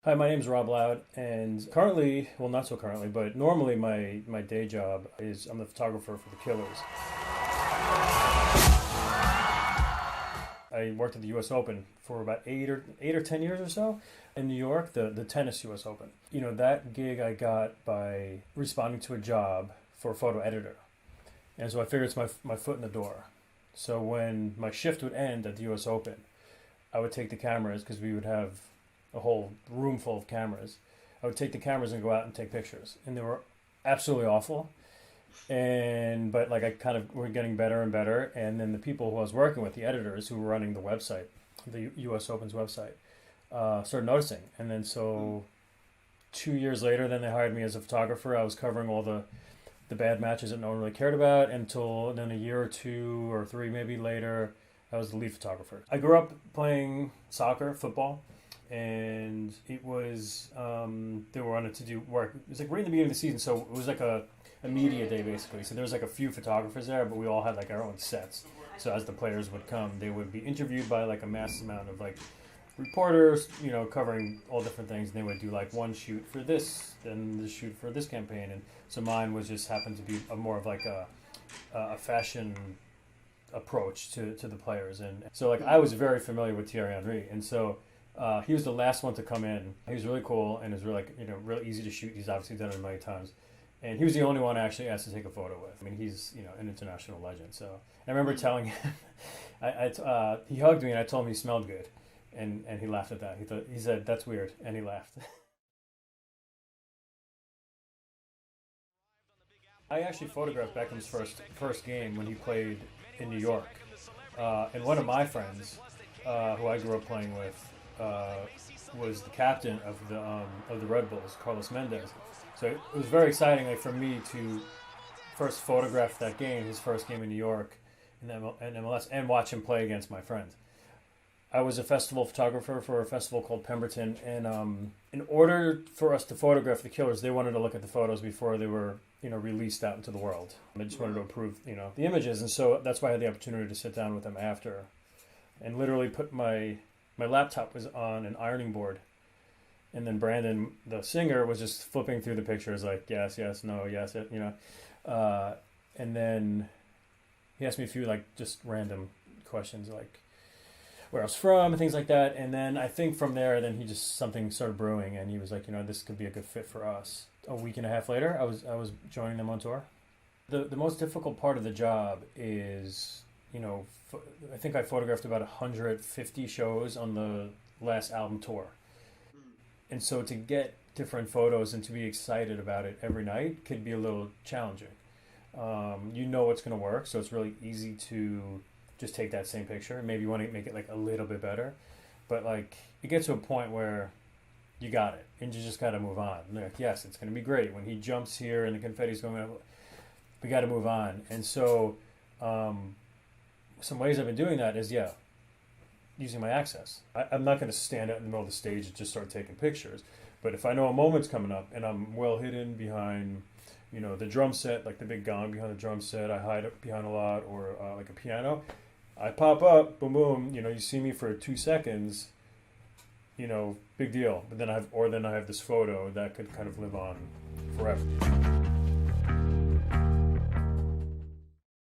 Hi, my name is Rob Loud, and currently, well, not so currently, but normally my day job is I'm the photographer for the Killers. I worked at the U.S. Open for about eight or 10 years or so in New York, the tennis U.S. Open. You know, that gig I got by responding to a job for a photo editor, and so I figured it's my foot in the door. So when my shift would end at the U.S. Open, I would take the cameras because we would have a whole room full of cameras. I would take the cameras and go out and take pictures, and they were absolutely awful. And but like I kind of were getting better and better, and then the people who I was working with, the editors who were running the website, the U.S. Open's website, started noticing. And then so 2 years later, then they hired me as a photographer. I was covering all the bad matches that no one really cared about until then a year or two or three maybe later, I was the lead photographer. I grew up playing soccer, football, and it was they wanted to do work. It was like right in the beginning of the season, so it was like a media day basically. So there was like a few photographers there, but we all had like our own sets. So as the players would come, they would be interviewed by like a mass amount of like reporters, you know, covering all different things. And they would do like one shoot for this, then the shoot for this campaign. And so mine was just happened to be a more of like a fashion approach to the players. And so like I was very familiar with Thierry Henry, and so he was the last one to come in. He was really cool and it was really, like, you know, really easy to shoot. He's obviously done it a million times. And he was the only one I actually asked to take a photo with. I mean, he's, you know, an international legend. So I remember telling him, he hugged me and I told him he smelled good. And he laughed at that. He said, "That's weird." And he laughed. I actually photographed Beckham's first game when he played in New York. And one of my friends, who I grew up playing with, was the captain of the Red Bulls, Carlos Mendez. So it was very exciting, like, for me to first photograph that game, his first game in New York, in MLS, and watch him play against my friend. I was a festival photographer for a festival called Pemberton, and in order for us to photograph the Killers, they wanted to look at the photos before they were, you know, released out into the world. They just wanted to approve, you know, the images, and so that's why I had the opportunity to sit down with them after, and literally put my laptop was on an ironing board, and then Brandon, the singer, was just flipping through the pictures like yes, yes, no, yes, it, you know, and then he asked me a few like just random questions like where I was from and things like that. And then I think from there, then he just something started brewing, and he was like, you know, this could be a good fit for us. A week and a half later, I was joining them on tour. The most difficult part of the job is, you know, I think I photographed about 150 shows on the last album tour, and so to get different photos and to be excited about it every night could be a little challenging. You know what's going to work, so it's really easy to just take that same picture. Maybe you want to make it like a little bit better, but like it gets to a point where you got it and you just got to move on. Like, yes, it's going to be great when he jumps here and the confetti's going up. We got to move on. And so some ways I've been doing that is, yeah, using my access. I'm not going to stand out in the middle of the stage and just start taking pictures. But if I know a moment's coming up and I'm well hidden behind, you know, the drum set, like the big gong behind the drum set, I hide behind a lot, or like a piano, I pop up, boom, boom, you know, you see me for 2 seconds, you know, big deal. But then I have this photo that could kind of live on forever.